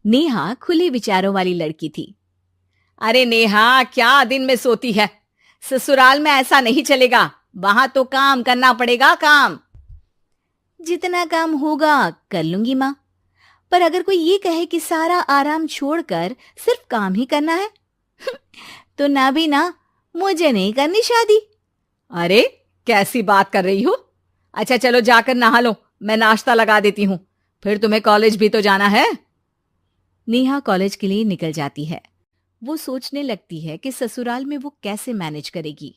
नेहा खुले विचारों वाली लड़की थी। अरे नेहा, क्या दिन में सोती है? ससुराल में ऐसा नहीं चलेगा। वहां तो काम करना पड़ेगा, काम। जितना काम होगा कर लूंगी माँ, पर अगर कोई ये कहे कि सारा आराम छोड़कर सिर्फ काम ही करना है तो ना भी ना, मुझे नहीं करनी शादी। अरे, कैसी बात कर रही हो? अच्छा चलो जाकर नहा लो, मैं नाश्ता लगा देती हूँ। फिर तुम्हें कॉलेज भी तो जाना है। नेहा कॉलेज के लिए निकल जाती है। वो सोचने लगती है कि ससुराल में वो कैसे मैनेज करेगी।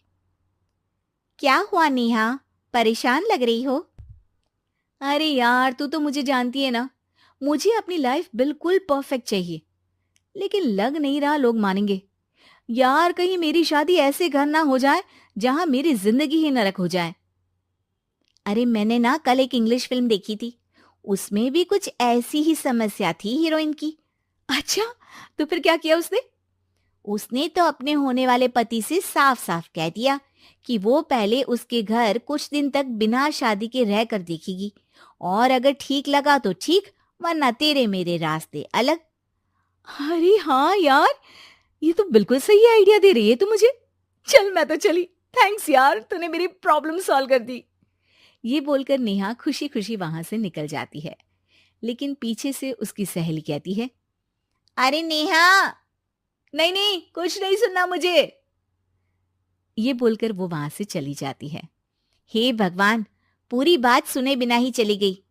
क्या हुआ नेहा, परेशान लग रही हो? अरे यार, तू तो मुझे जानती है ना, मुझे अपनी लाइफ बिल्कुल परफेक्ट चाहिए। लेकिन लग नहीं रहा लोग मानेंगे। यार, कहीं मेरी शादी ऐसे घर ना हो जाए जहां मेरी जिंदगी ही नरक हो जाए। अरे मैंने ना कल एक इंग्लिश फिल्म देखी थी, उसमें भी कुछ ऐसी ही समस्या थी हीरोइन की। अच्छा, तो फिर क्या किया उसने? उसने तो अपने होने वाले पति से साफ साफ कह दिया कि वो पहले उसके घर कुछ दिन तक बिना शादी के रह कर देखेगी, और अगर ठीक लगा तो ठीक, वरना तेरे मेरे रास्ते अलग। अरे हाँ यार, ये तो बिल्कुल सही आइडिया दे रही है तू मुझे। चल मैं तो चली। थैंक्स यार, तूने मेरी प्रॉब्लम सॉल्व कर दी। ये बोलकर नेहा खुशी खुशी वहां से निकल जाती है। लेकिन पीछे से उसकी सहेली कहती है, अरे नेहा, नहीं नहीं, कुछ नहीं सुनना मुझे। ये बोलकर वो वहां से चली जाती है। हे भगवान, पूरी बात सुने बिना ही चली गई।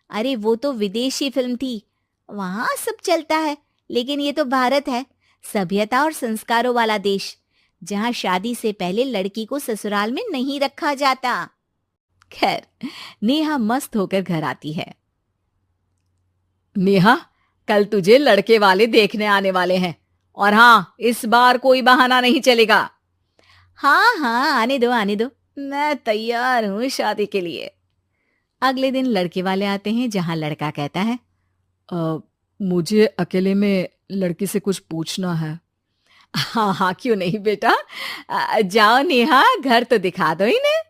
अरे वो तो विदेशी फिल्म थी, वहां सब चलता है, लेकिन ये तो भारत है, सभ्यता और संस्कारों वाला देश, जहां शादी से पहले लड़की को ससुराल में नहीं रखा जाता। खैर, नेहा मस्त होकर घर आती है। नेहा, कल तुझे लड़के वाले देखने आने वाले हैं, और हाँ, इस बार कोई बहाना नहीं चलेगा। हाँ हाँ, आने दो आने दो, मैं तैयार हूँ शादी के लिए। अगले दिन लड़के वाले आते हैं, जहां लड़का कहता है, "अ, मुझे अकेले में लड़की से कुछ पूछना है।" हाँ हाँ, क्यों नहीं बेटा। जाओ नेहा, घर तो दिखा दो इन्हें।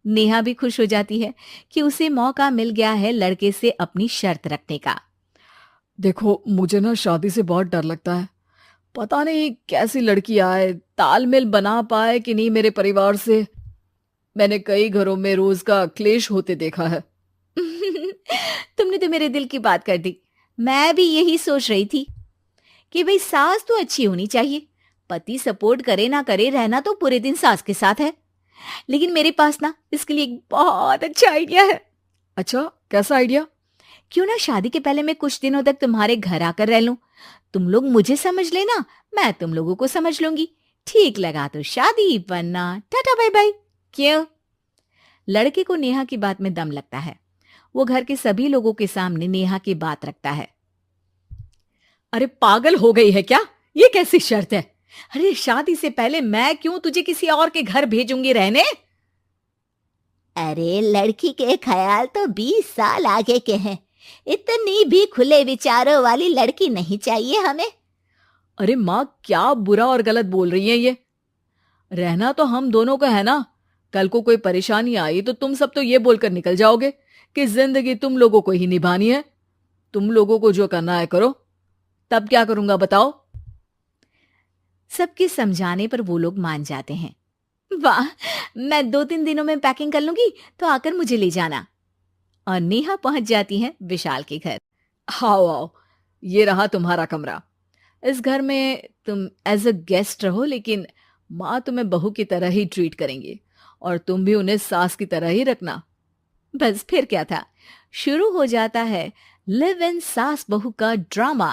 नेहा भी खुश हो जाती है कि उसे मौका मिल गया है लड़के से अपनी शर्त रखने का। देखो, मुझे ना शादी से बहुत डर लगता है। पता नहीं कैसी लड़की आए, तालमेल बना पाए कि नहीं मेरे परिवार से। मैंने कई घरों में रोज का क्लेश होते देखा है। तुमने तो मेरे दिल की बात कर दी। मैं भी यही सोच रही थी कि भाई सास तो अच्छी होनी चाहिए, पति सपोर्ट करे ना करे, रहना तो पूरे दिन सास के साथ है। लेकिन मेरे पास ना इसके लिए एक बहुत अच्छा आइडिया है। अच्छा, कैसा आइडिया? क्यों ना शादी के पहले मैं कुछ दिनों तक तुम्हारे घर आकर रह लूं। तुम लोग मुझे समझ लेना, मैं तुम लोगों को समझ लूंगी। ठीक लगा तो शादी, वरना टाटा बाय बाय। क्यों? लड़के को नेहा की बात में दम लगता है। वो घर के सभी लोगों के सामने नेहा की बात रखता है। अरे पागल हो गई है क्या? ये कैसी शर्त है? अरे शादी से पहले मैं क्यों तुझे किसी और के घर भेजूंगी रहने? अरे लड़की के ख्याल तो 20 साल आगे के हैं, इतनी भी खुले विचारों वाली लड़की नहीं चाहिए हमें। अरे माँ, क्या बुरा और गलत बोल रही है ये? रहना तो हम दोनों का है ना। कल को कोई परेशानी आई तो तुम सब तो ये बोलकर निकल जाओगे कि जिंदगी तुम लोगों को ही निभानी है। तुम लोगों को जो करना है करो। तब क्या करूंगा बताओ? सबके समझाने पर वो लोग मान जाते हैं। वाह, मैं 2-3 दिनों में पैकिंग कर लूंगी, तो आकर मुझे ले जाना। और नेहा पहुंच जाती है विशाल के घर। आओ आओ, ये रहा तुम्हारा कमरा। इस घर में तुम एज अ गेस्ट रहो, लेकिन माँ तुम्हें बहू की तरह ही ट्रीट करेंगी, और तुम भी उन्हें सास की तरह ही रखना। बस फिर क्या था, शुरू हो जाता है लिव इन सास बहू का ड्रामा।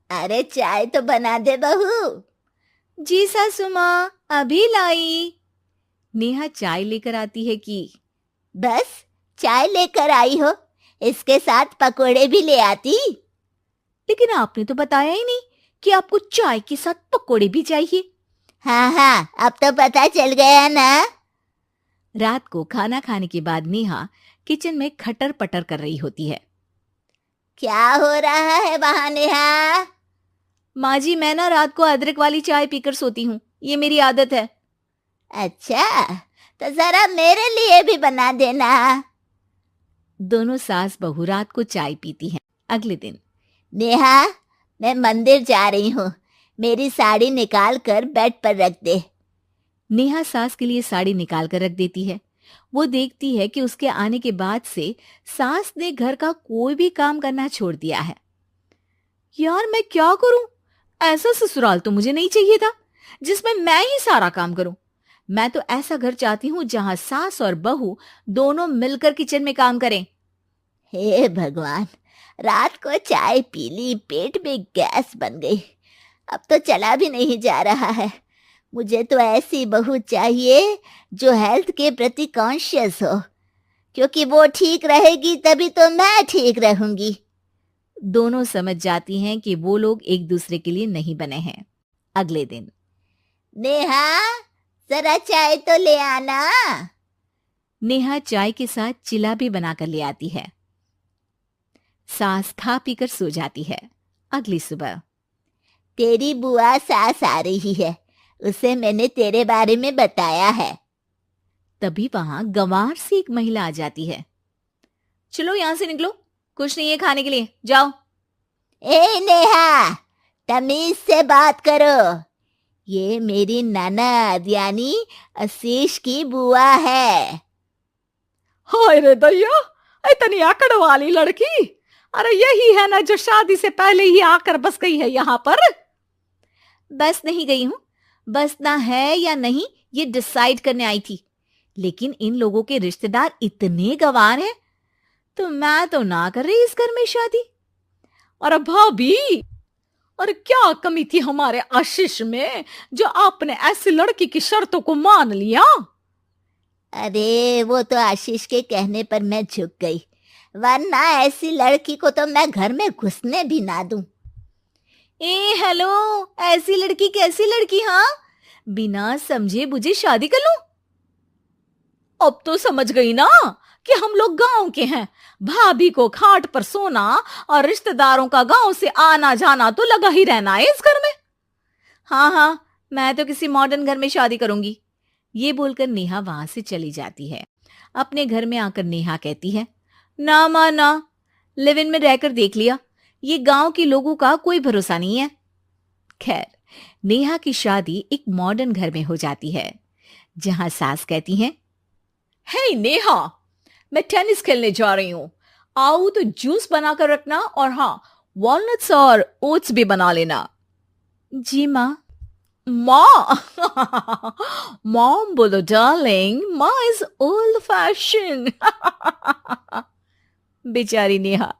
अरे चाय तो बना दे बहू। जी सासू माँ, अभी लाई। नेहा चाय लेकर आती है कि बस चाय लेकर आई हो, इसके साथ पकोड़े भी ले आती। लेकिन आपने तो बताया ही नहीं कि आपको चाय के साथ पकोड़े भी चाहिए। हाँ हाँ, अब तो पता चल गया ना। रात को खाना खाने के बाद नेहा किचन में खटर पटर कर रही होती है। क्या हो रहा है वहां नेहा? माँ जी, मैं ना रात को अदरक वाली चाय पीकर सोती हूँ, ये मेरी आदत है। अच्छा, तो जरा मेरे लिए भी बना देना। दोनों सास बहू रात को चाय पीती हैं। अगले दिन नेहा, मैं मंदिर जा रही हूँ। मेरी साड़ी निकाल कर बेड पर रख दे। नेहा सास के लिए साड़ी निकाल कर रख देती है। वो देखती है कि उसके आने के बाद से सास ने घर का कोई भी काम करना छोड़ दिया है। यार मैं क्या करूं? ऐसा ससुराल तो मुझे नहीं चाहिए था जिसमें मैं ही सारा काम करूं। मैं तो ऐसा घर चाहती हूं जहां सास और बहू दोनों मिलकर किचन में काम करें। हे भगवान, रात को चाय पी ली, पेट में गैस बन गई। अब तो चला भी नहीं जा रहा है। मुझे तो ऐसी बहू चाहिए जो हेल्थ के प्रति कॉन्शियस हो, क्योंकि वो ठीक रहेगी तभी तो मैं ठीक रहूंगी। दोनों समझ जाती हैं कि वो लोग एक दूसरे के लिए नहीं बने हैं। अगले दिन नेहा, जरा चाय तो ले आना। नेहा चाय के साथ चिला भी बनाकर ले आती है। सास खा पीकर सो जाती है। अगली सुबह तेरी बुआ सास आ रही है, उसे मैंने तेरे बारे में बताया है। तभी वहां गंवार से एक महिला आ जाती है। चलो यहां से निकलो, कुछ नहीं है खाने के लिए, जाओ। ए नेहा, तमीज से बात करो। ये मेरी ननद यानी आशीष की बुआ है। हाय रे दैया, इतनी आकड़ वाली लड़की! अरे यही है ना जो शादी से पहले ही आकर बस गई है यहाँ पर। बस नहीं गई हूं, बसना है या नहीं ये डिसाइड करने आई थी। लेकिन इन लोगों के रिश्तेदार इतने गंवार हैं तो मैं तो ना कर रही इस घर में शादी। और भाभी, और क्या कमी थी हमारे आशीष में जो आपने ऐसी लड़की की शर्तों को मान लिया? अरे वो तो आशीष के कहने पर मैं झुक गई, वरना ऐसी लड़की को तो मैं घर में घुसने भी ना दूं। ए हेलो, ऐसी लड़की कैसी लड़की? हाँ, बिना समझे बुझे शादी कर लूं? अब तो समझ गई ना कि हम लोग गांव के हैं। भाभी को खाट पर सोना और रिश्तेदारों का गांव से आना जाना तो लगा ही रहना है इस घर में। हाँ हाँ, मैं तो किसी मॉडर्न घर में शादी करूंगी। ये बोलकर नेहा वहां से चली जाती है। अपने घर में आकर नेहा कहती है, ना मां ना, लिव इन में रहकर देख लिया, ये गांव के लोगों का कोई भरोसा नहीं है। खैर, नेहा की शादी एक मॉडर्न घर में हो जाती है जहां सास कहती हैं, हे नेहा, मैं टेनिस खेलने जा रही हूं, आओ तो जूस बनाकर रखना और हाँ, वॉलनट्स और ओट्स भी बना लेना। जी माँ। माँ मॉम बोलो डार्लिंग, माँ इज ओल्ड फैशन। बेचारी नेहा